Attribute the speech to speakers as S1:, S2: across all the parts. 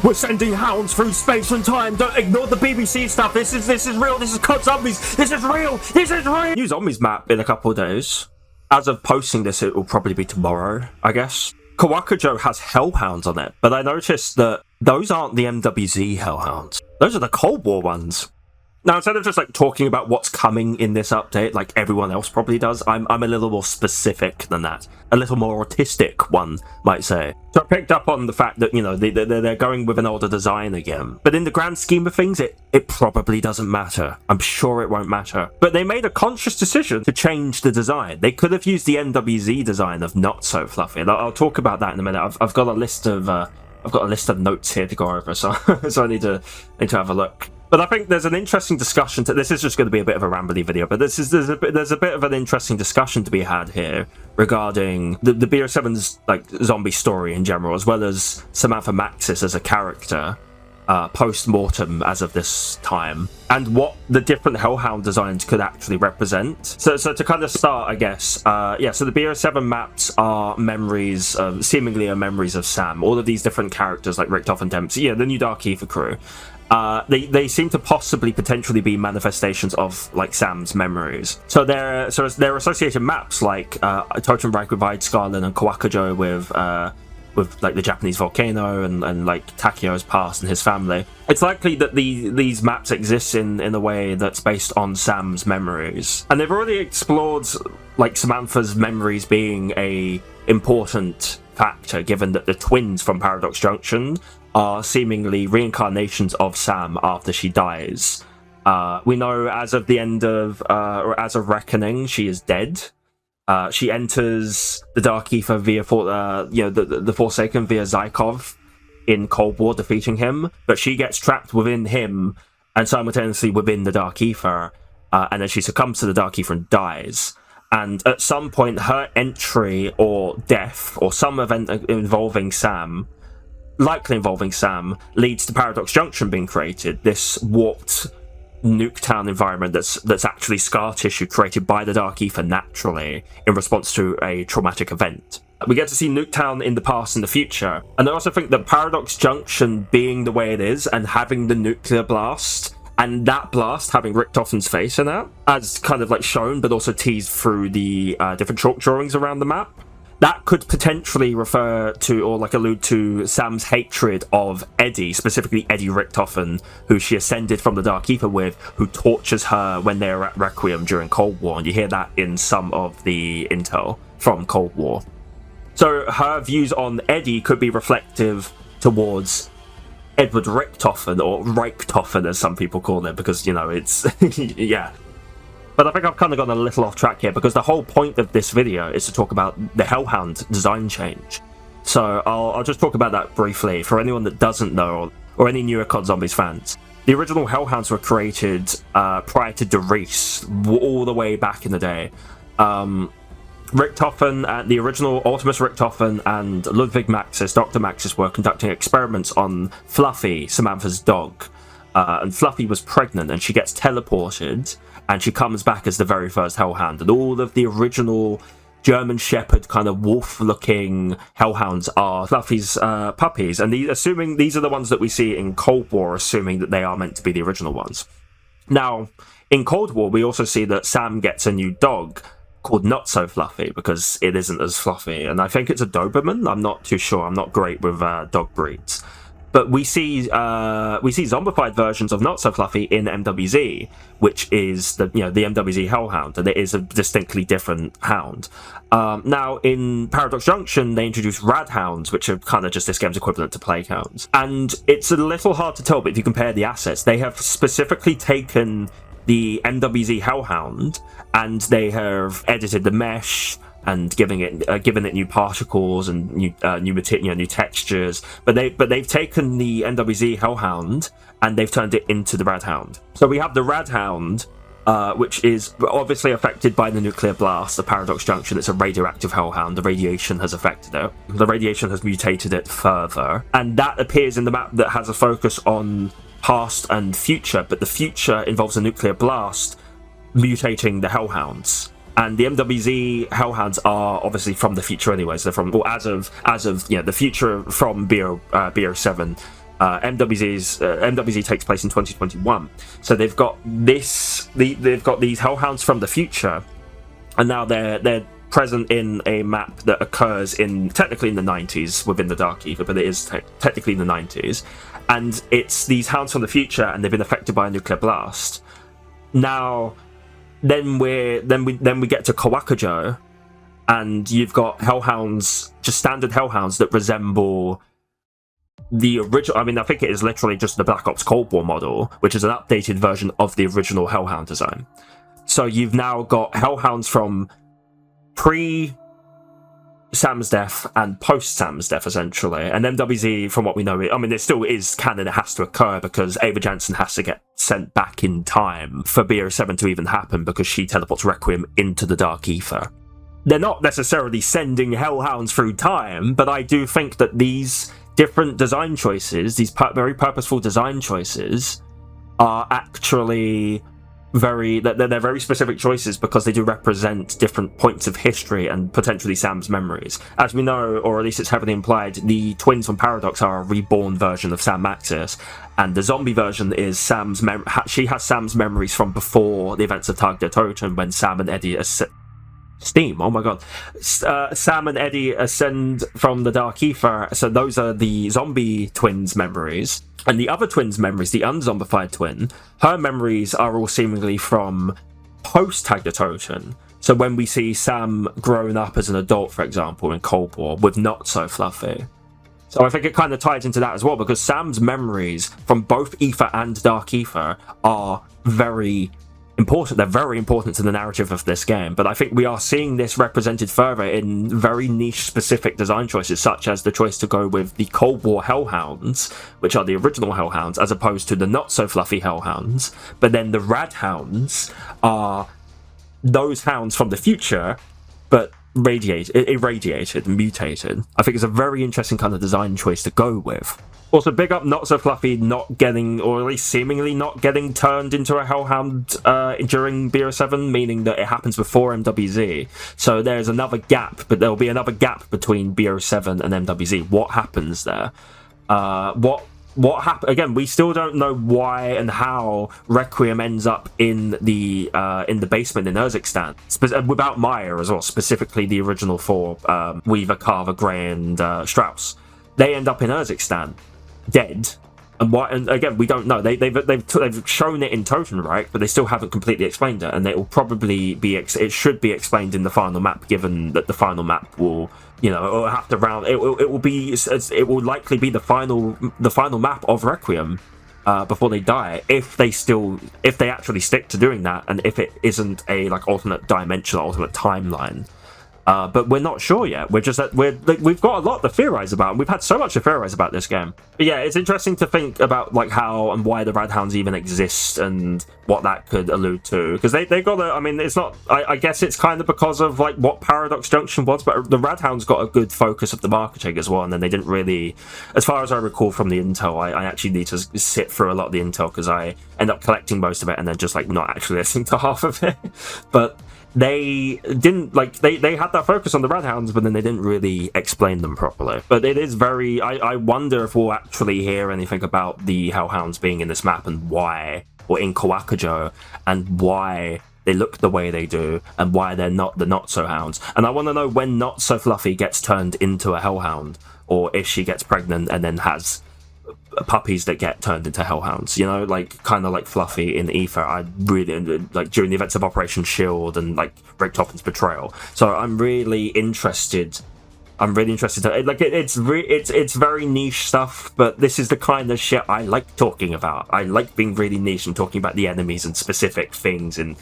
S1: We're sending hounds through space and time. Don't ignore the BBC stuff. This is real. This is COD Zombies. This is real. This is real. New Zombies map in a couple of days. As of posting this, it will probably be tomorrow, I guess. Kowakujō has Hellhounds on it, but I noticed that those aren't the MWZ Hellhounds. Those are the Cold War ones. Now, instead of just like talking about what's coming in this update, like everyone else probably does, I'm a little more specific than that. A little more autistic, one might say. So I picked up on the fact that, you know, they're going with an older design again. But in the grand scheme of things, it probably doesn't matter. I'm sure it won't matter. But they made a conscious decision to change the design. They could have used the NWZ design of Not So Fluffy. And I'll talk about that in a minute. I've got a list of notes here to go over, so so I need to have a look. But I think there's an interesting discussion this is just going to be a bit of a rambly video, but there's a bit of an interesting discussion to be had here regarding the BO7's like zombie story in general, as well as Samantha Maxis as a character post-mortem as of this time, and what the different Hellhound designs could actually represent. So to kind of start, I guess, so the BO7 maps are seemingly memories of Sam. All of these different characters like Richtofen and Dempsey, the new Dark Ether crew. They seem to potentially be manifestations of like Sam's memories. So they're associated maps like Totenreich with Eidskalen and Kowakujō with like the Japanese volcano and like Takio's past and his family. It's likely that these maps exist in a way that's based on Sam's memories, and they've already explored like Samantha's memories being a important factor, given that the twins from Paradox Junction are seemingly reincarnations of Sam after she dies. We know as of the end of or as of Reckoning, she is dead. She enters the Dark Ether via the Forsaken via Zykov in Cold War, defeating him, but she gets trapped within him and simultaneously within the Dark Ether, and then she succumbs to the Dark Ether and dies. And at some point, her entry or death or some event involving Sam, likely involving Sam, leads to Paradox Junction being created, this warped Nuketown environment that's actually scar tissue created by the Dark Ether naturally in response to a traumatic event. We get to see Nuketown in the past and the future, and I also think that Paradox Junction being the way it is and having the nuclear blast, and that blast having Richtofen's face in it, as kind of like shown but also teased through the different chalk drawings around the map, that could potentially refer to or like allude to Sam's hatred of Eddie, specifically Eddie Richtofen, who she ascended from the Dark Ether with, who tortures her when they're at Requiem during Cold War, and you hear that in some of the intel from Cold War. So her views on Eddie could be reflective towards Edward Richtofen, or Reichtofen as some people call it, because, you know, it's... yeah. But I think I've kind of gone a little off track here, because the whole point of this video is to talk about the Hellhound design change. So I'll just talk about that briefly for anyone that doesn't know, or any newer COD Zombies fans. The original Hellhounds were created prior to Derice, all the way back in the day. Richtofen, the original Ultimus Richtofen and Ludwig Maxis, Dr. Maxis, were conducting experiments on Fluffy, Samantha's dog. And Fluffy was pregnant, and she gets teleported, and she comes back as the very first Hellhound. And all of the original German Shepherd kind of wolf-looking Hellhounds are Fluffy's puppies. And assuming these are the ones that we see in Cold War, assuming that they are meant to be the original ones. Now, in Cold War, we also see that Sam gets a new dog called Not So Fluffy, because it isn't as fluffy. And I think it's a Doberman. I'm not too sure. I'm not great with dog breeds. But we see zombified versions of Not So Fluffy in MWZ, which is the MWZ Hellhound, and it is a distinctly different hound. Now in Paradox Junction, they introduced Radhounds, which are kind of just this game's equivalent to Plague Hounds. And it's a little hard to tell, but if you compare the assets, they have specifically taken the MWZ Hellhound and they have edited the mesh and given it new particles and new textures, but they've taken the NWZ Hellhound and they've turned it into the Radhound. So we have the Radhound, which is obviously affected by the nuclear blast, the Paradox Junction. It's a radioactive Hellhound. The radiation has affected it. The radiation has mutated it further, and that appears in the map that has a focus on past and future, but the future involves a nuclear blast mutating the Hellhounds. And the MWZ Hellhounds are obviously from the future anyway, so they're from, well, as of the future from BO7 MWZ takes place in 2021, so they've got they've got these Hellhounds from the future, and now they're present in a map that occurs technically in the 90s within the Dark Ether, but it is technically in the 90s, and it's these Hounds from the future, and they've been affected by a nuclear blast. Now, then we get to Kowakujō, and you've got Hellhounds, just standard Hellhounds that resemble the original. I mean, I think it is literally just the Black Ops Cold War model, which is an updated version of the original Hellhound design. So you've now got Hellhounds from pre-Sam's death and post-Sam's death, essentially. And MWZ, from what we know, I mean, it still is canon, it has to occur, because Ava Jansen has to get sent back in time for BO7 to even happen, because she teleports Requiem into the Dark Ether. They're not necessarily sending Hellhounds through time, but I do think that these different design choices, these very purposeful design choices, are actually they're very specific choices, because they do represent different points of history and potentially Sam's memories. As we know, or at least it's heavily implied, the twins from Paradox are a reborn version of Sam Maxis, and the zombie version is she has Sam's memories from before the events of Tag der Toten, when Sam and Eddie Sam and Eddie ascend from the Dark Ether. So those are the zombie twins' memories. And the other twin's memories, the unzombified twin, her memories are all seemingly from post-Tag der Toten. So when we see Sam grown up as an adult, for example, in Cold War, with Not So Fluffy. So I think it kind of ties into that as well, because Sam's memories from both Ether and Dark Ether are very important. They're very important to the narrative of this game, but I think we are seeing this represented further in very niche specific design choices, such as the choice to go with the Cold War Hellhounds, which are the original Hellhounds, as opposed to the not so fluffy Hellhounds. But then the Radhounds are those hounds from the future, but irradiated, mutated. I think it's a very interesting kind of design choice to go with. Also, big up Not So Fluffy not getting, or at least seemingly not getting, turned into a Hellhound during BO7, meaning that it happens before MWZ. So there's another gap, but there'll be another gap between BO7 and MWZ. What happens there? What happened? Again, we still don't know why and how Requiem ends up in the basement in Urzikstan, without Maya as well, specifically the original four, Weaver, Carver, Grey, and Strauss. They end up in Urzikstan, dead, and why? And again, we don't know. They've shown it in Totenreich, but they still haven't completely explained it, and it will probably be it should be explained in the final map, given that the final map will, it'll have to round. It will likely be the final map of Requiem before they die, if they actually stick to doing that, and if it isn't a alternate dimension, alternate timeline. But we're not sure yet. We've got a lot to theorize about, and we've had so much to theorize about this game. But yeah, it's interesting to think about how and why the Radhounds even exist and what that could allude to. Because they got a, I mean, it's not, I guess it's kind of because of what Paradox Junction was, but the Radhounds got a good focus of the marketing as well, and then they didn't really, as far as I recall from the intel, I actually need to sit through a lot of the intel, because I end up collecting most of it and then just not actually listening to half of it. But they didn't they had that focus on the Radhounds, but then they didn't really explain them properly. But it is very, I wonder if we'll actually hear anything about the Hellhounds being in this map, and why, or in Kowakujō, and why they look the way they do, and why they're not the Not So Hounds. And I want to know when Not So Fluffy gets turned into a Hellhound, or if she gets pregnant and then has puppies that get turned into Hellhounds, kind of like Fluffy in Ether. I really during the events of Operation Shield and Rick Toppin's betrayal. So I'm really interested to it's very niche stuff, but this is the kind of shit I like talking about. I like being really niche and talking about the enemies and specific things in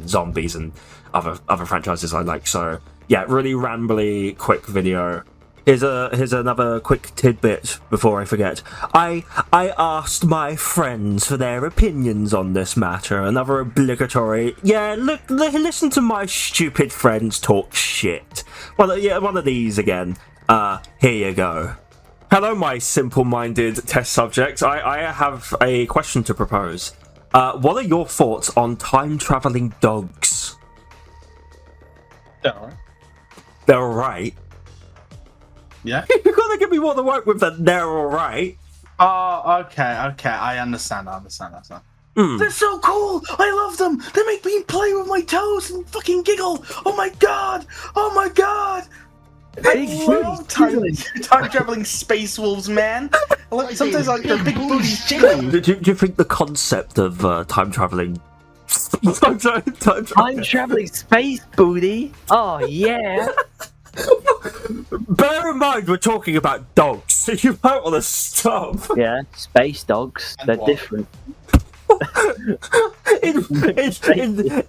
S1: zombies and other franchises I like. So yeah, really rambly quick video. Here's another quick tidbit before I forget. I asked my friends for their opinions on this matter. Another obligatory, listen to my stupid friends talk shit. One of these again. Here you go. Hello, my simple-minded test subjects. I have a question to propose. What are your thoughts on time-traveling dogs? They're alright.
S2: Yeah.
S1: You gotta give me more to work with than they're alright.
S2: Oh, okay. I understand. They're so cool! I love them! They make me play with my toes and fucking giggle! Oh my god! I love time traveling space wolves, man! Sometimes like their big booties jiggle!
S1: Do you think the concept of time traveling...
S3: Time traveling space booty? Oh, yeah!
S1: Bear in mind, we're talking about dogs, so you might want to stop.
S3: Yeah, space dogs. They're different.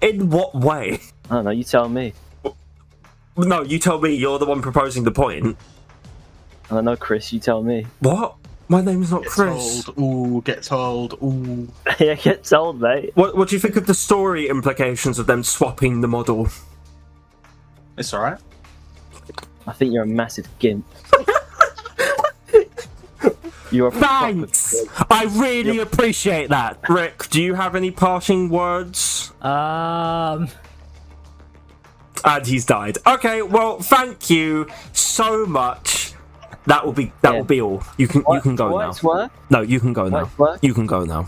S1: in what way?
S3: I don't know, you tell me.
S1: No, you tell me. You're the one proposing the point.
S3: I don't know, Chris, you tell me.
S1: What? My name's not
S2: Get
S1: Chris.
S2: Told. Ooh, get told. Ooh.
S3: Yeah, get told, mate.
S1: What do you think of the story implications of them swapping the model?
S2: It's alright.
S3: I think you're a massive gimp. You're a
S1: Thanks! I really appreciate that. Rick, do you have any parting words? And he's died. Okay, well, thank you so much. That will be all. You can go now.
S3: What?
S1: No, you can go now.
S3: What?
S1: You can go now.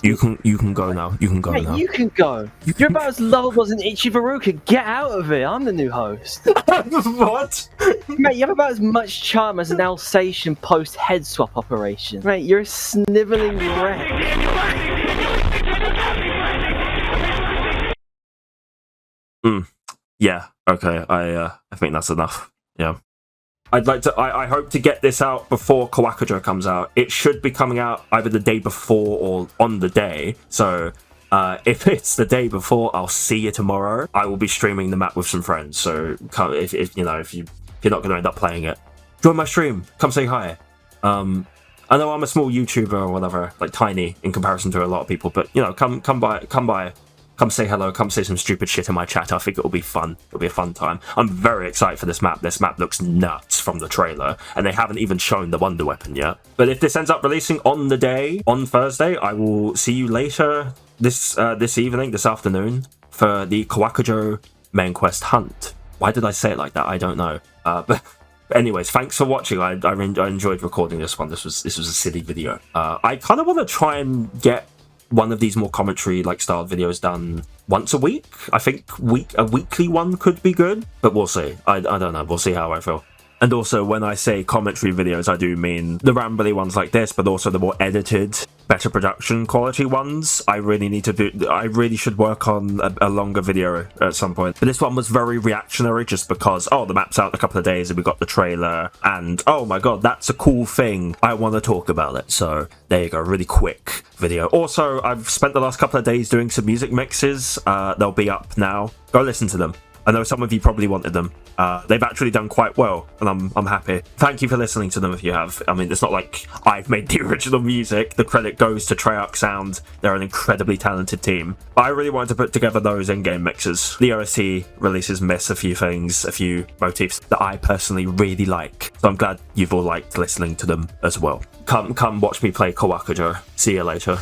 S1: You can go now. You can go now.
S3: You can go. You're about as lovable as an itchy Veruca. Get out of it. I'm the new host.
S1: What?
S3: Mate, you have about as much charm as an Alsatian post-head swap operation. Mate, you're a snivelling wreck.
S1: Yeah. Okay. I think that's enough. Yeah. I hope to get this out before Kowakujō comes out. It should be coming out either the day before or on the day. So if it's the day before, I'll see you tomorrow. I will be streaming the map with some friends. So if you're not going to end up playing it, join my stream. Come say hi. I know I'm a small YouTuber or whatever, like tiny in comparison to a lot of people, but come by. Come say hello, come say some stupid shit in my chat. I think it'll be fun. It'll be a fun time. I'm very excited for this map. This map looks nuts from the trailer, and they haven't even shown the Wonder Weapon yet. But if this ends up releasing on the day, on Thursday, I will see you later this evening, this afternoon, for the Kowakujō main quest hunt. Why did I say it like that? I don't know. But anyways, thanks for watching. I enjoyed recording this one. This was a silly video. I kind of want to try and get one of these more commentary like styled videos done once a week. I think a weekly one could be good, but we'll see. I don't know. We'll see how I feel. And also, when I say commentary videos, I do mean the rambly ones like this, but also the more edited, better production quality ones. I really should work on a longer video at some point. But this one was very reactionary just because, oh, the map's out in a couple of days and we got the trailer, and oh my god, that's a cool thing. I want to talk about it. So there you go, really quick video. Also, I've spent the last couple of days doing some music mixes. They'll be up now. Go listen to them. I know some of you probably wanted them. They've actually done quite well, and I'm happy. Thank you for listening to them if you have. I mean, it's not like I've made the original music. The credit goes to Treyarch Sound. They're an incredibly talented team. But I really wanted to put together those in-game mixes. The OST releases miss a few things, a few motifs that I personally really like. So I'm glad you've all liked listening to them as well. Come watch me play Kowakujō. See you later.